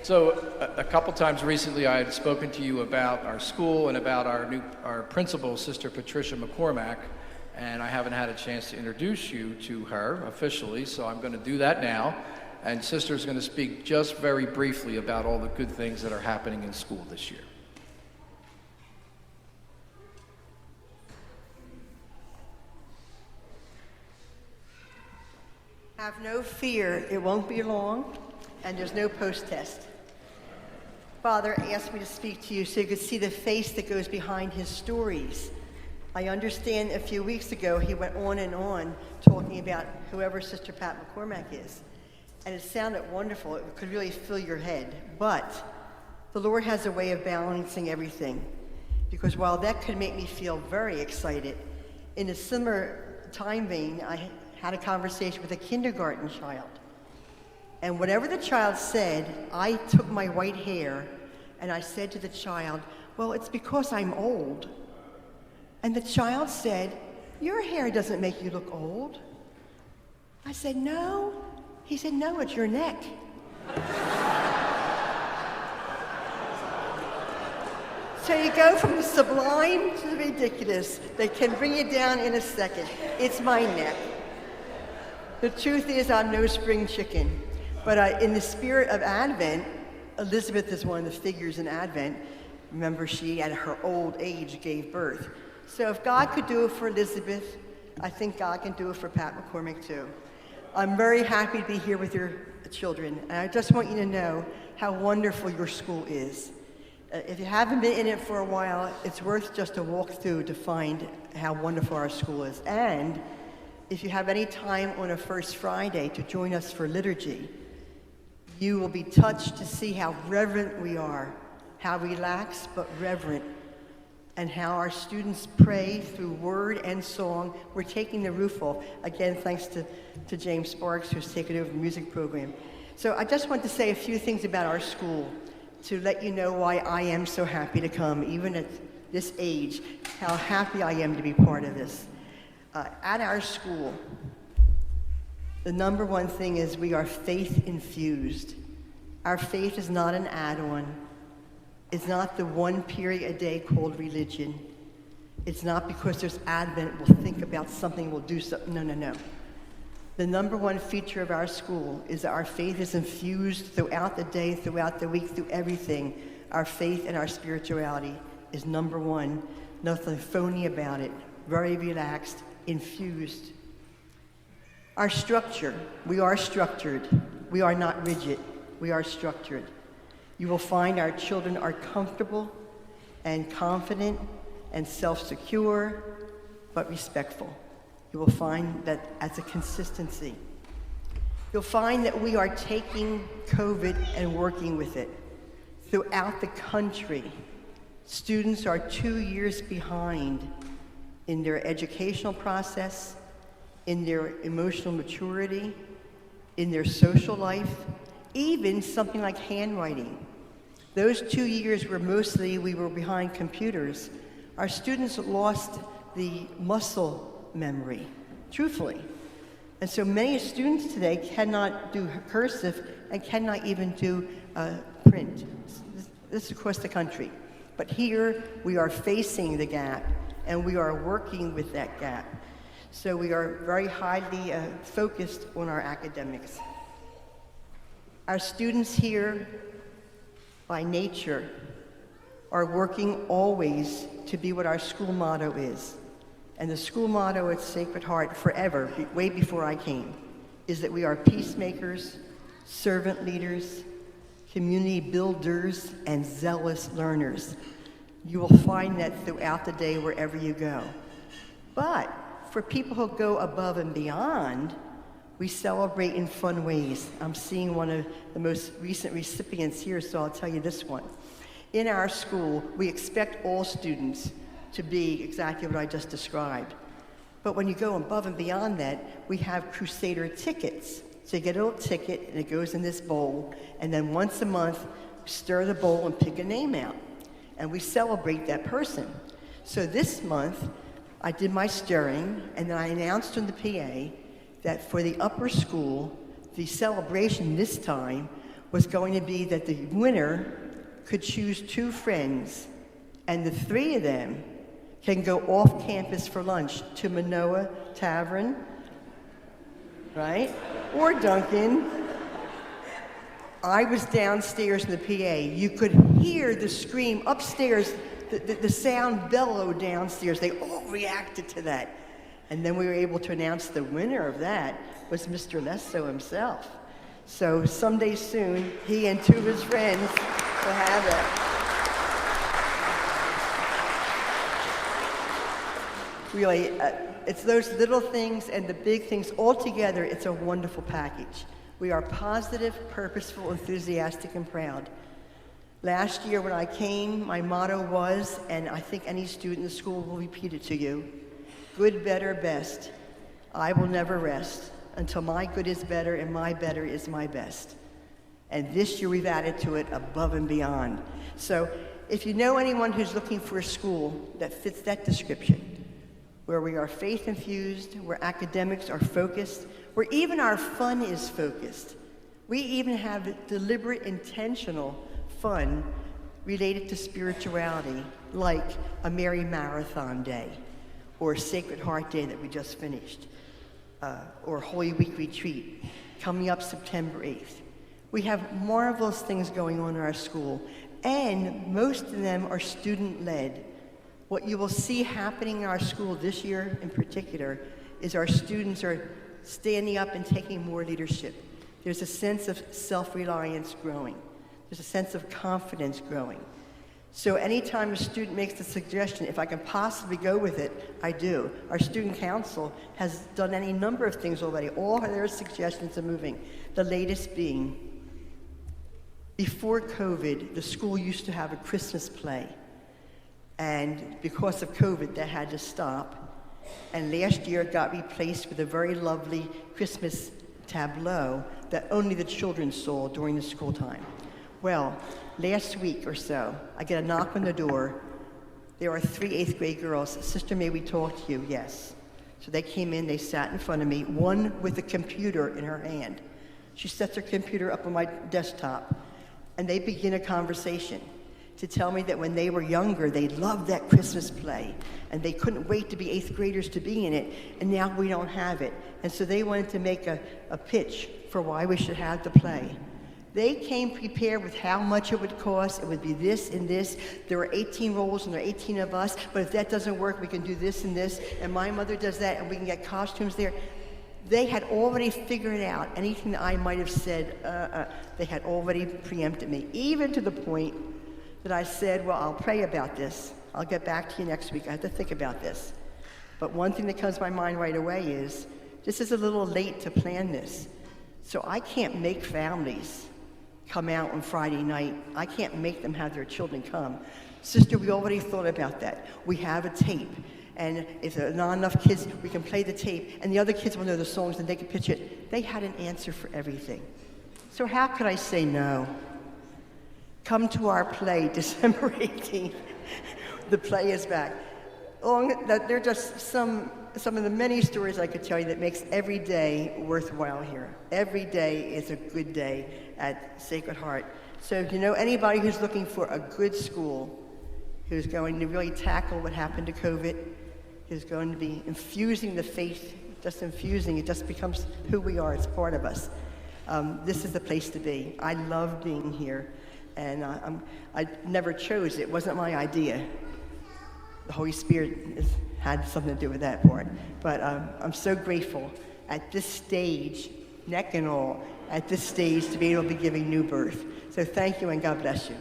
So a couple times recently I had spoken to you about our school and about our principal, Sister Patricia McCormack, and I haven't had a chance to introduce you to her officially, so I'm going to do that now. And Sister's going to speak just very briefly about all the good things that are happening in school this year. Have no fear, it won't be long, and there's no post-test. Father asked me to speak to you so you could see the face that goes behind his stories. I understand a few weeks ago he went on talking about whoever Sister Pat McCormack is. And it sounded wonderful. It could really fill your head. But the Lord has a way of balancing everything. Because while that could make me feel very excited, in a similar time vein, I had a conversation with a kindergarten child. And whatever the child said, I took my white hair and I said to the child, well, it's because I'm old. And the child said, your hair doesn't make you look old. I said, no. He said, no, it's your neck. So you go from the sublime to the ridiculous. They can bring you down in a second. It's my neck. The truth is I'm no spring chicken. But in the spirit of Advent, Elizabeth is one of the figures in Advent. Remember, she at her old age gave birth. So if God could do it for Elizabeth, I think God can do it for Pat McCormack too. I'm very happy to be here with your children, and I just want you to know how wonderful your school is. If you haven't been in it for a while, it's worth just a walk through to find how wonderful our school is. And if you have any time on a First Friday to join us for liturgy, you will be touched to see how reverent we are, how relaxed but reverent, and how our students pray through word and song. We're taking the roof off. Again, thanks to James Sparks, who's taken over the music program. So I just want to say a few things about our school to let you know why I am so happy to come, even at this age, how happy I am to be part of this. At our school, the number one thing is we are faith-infused. Our faith is not an add-on. It's not the one period a day called religion. It's not because there's Advent, we'll think about something, we'll do something. No. The number one feature of our school is that our faith is infused throughout the day, throughout the week, through everything. Our faith and our spirituality is number one. Nothing phony about it. Very relaxed, infused. Our structure, we are structured. We are not rigid. We are structured. You will find our children are comfortable and confident and self-secure, but respectful. You will find that as a consistency. You'll find that we are taking COVID and working with it. Throughout the country, students are 2 years behind in their educational process, in their emotional maturity, in their social life, even something like handwriting. Those 2 years where mostly we were behind computers, our students lost the muscle memory, truthfully. And so many students today cannot do cursive and cannot even do print. This is across the country. But here we are facing the gap and we are working with that gap. So we are very highly focused on our academics. Our students here, by nature, are working always to be what our school motto is. And the school motto at Sacred Heart forever, way before I came, is that we are peacemakers, servant leaders, community builders, and zealous learners. You will find that throughout the day wherever you go. But for people who go above and beyond, we celebrate in fun ways. I'm seeing one of the most recent recipients here, so I'll tell you this one. In our school, we expect all students to be exactly what I just described. But when you go above and beyond that, we have Crusader tickets. So you get a little ticket, and it goes in this bowl, and then once a month, stir the bowl and pick a name out. And we celebrate that person. So this month, I did my stirring, and then I announced on the PA that for the upper school, the celebration this time was going to be that the winner could choose 2 friends, and the 3 of them can go off campus for lunch to Manoa Tavern, right? Or Dunkin'. I was downstairs in the PA. You could hear the scream upstairs, the sound bellow downstairs. They all reacted to that. And then we were able to announce the winner of that was Mr. Lesso himself. So someday soon, he and 2 of his friends will have that. Really, it's those little things and the big things all together. It's a wonderful package. We are positive, purposeful, enthusiastic, and proud. Last year when I came, my motto was, and I think any student in the school will repeat it to you, good, better, best. I will never rest until my good is better and my better is my best. And this year we've added to it above and beyond. So if you know anyone who's looking for a school that fits that description, where we are faith-infused, where academics are focused, where even our fun is focused. We even have deliberate, intentional fun related to spirituality, like a Mary Marathon Day, or Sacred Heart Day that we just finished, or Holy Week Retreat, coming up September 8th. We have marvelous things going on in our school, and most of them are student-led. What you will see happening in our school this year in particular is our students are standing up and taking more leadership. There's a sense of self-reliance growing. There's a sense of confidence growing. So anytime a student makes a suggestion, if I can possibly go with it, I do. Our student council has done any number of things already. All their suggestions are moving. The latest being, before COVID, the school used to have a Christmas play. And because of COVID, that had to stop. And last year it got replaced with a very lovely Christmas tableau that only the children saw during the school time. Well, last week or so, I get a knock on the door. There are 3 8th grade girls. Sister, may we talk to you? Yes. So they came in, they sat in front of me, one with a computer in her hand. She sets her computer up on my desktop, and they begin a conversation to tell me that when they were younger, they loved that Christmas play, and they couldn't wait to be 8th graders to be in it, and now we don't have it. And so they wanted to make a pitch for why we should have the play. They came prepared with how much it would cost. It would be this and this. There are 18 roles and there are 18 of us, but if that doesn't work, we can do this and this, and my mother does that, and we can get costumes there. They had already figured out anything that I might have said. They had already preempted me, even to the point that I said, well, I'll pray about this. I'll get back to you next week. I have to think about this. But one thing that comes to my mind right away is, this is a little late to plan this. So I can't make families come out on Friday night. I can't make them have their children come. Sister, we already thought about that. We have a tape. And if there are not enough kids, we can play the tape. And the other kids will know the songs and they can pitch it. They had an answer for everything. So how could I say no? Come to our play, December 18th. The play is back. There are just some of the many stories I could tell you that makes every day worthwhile here. Every day is a good day at Sacred Heart. So if you know anybody who's looking for a good school, who's going to really tackle what happened to COVID, who's going to be infusing the faith, just infusing, it just becomes who we are, it's part of us. This is the place to be. I love being here. And I never chose it. It wasn't my idea. The Holy Spirit had something to do with that part. But I'm so grateful at this stage, neck and all, at this stage to be able to be giving new birth. So thank you and God bless you.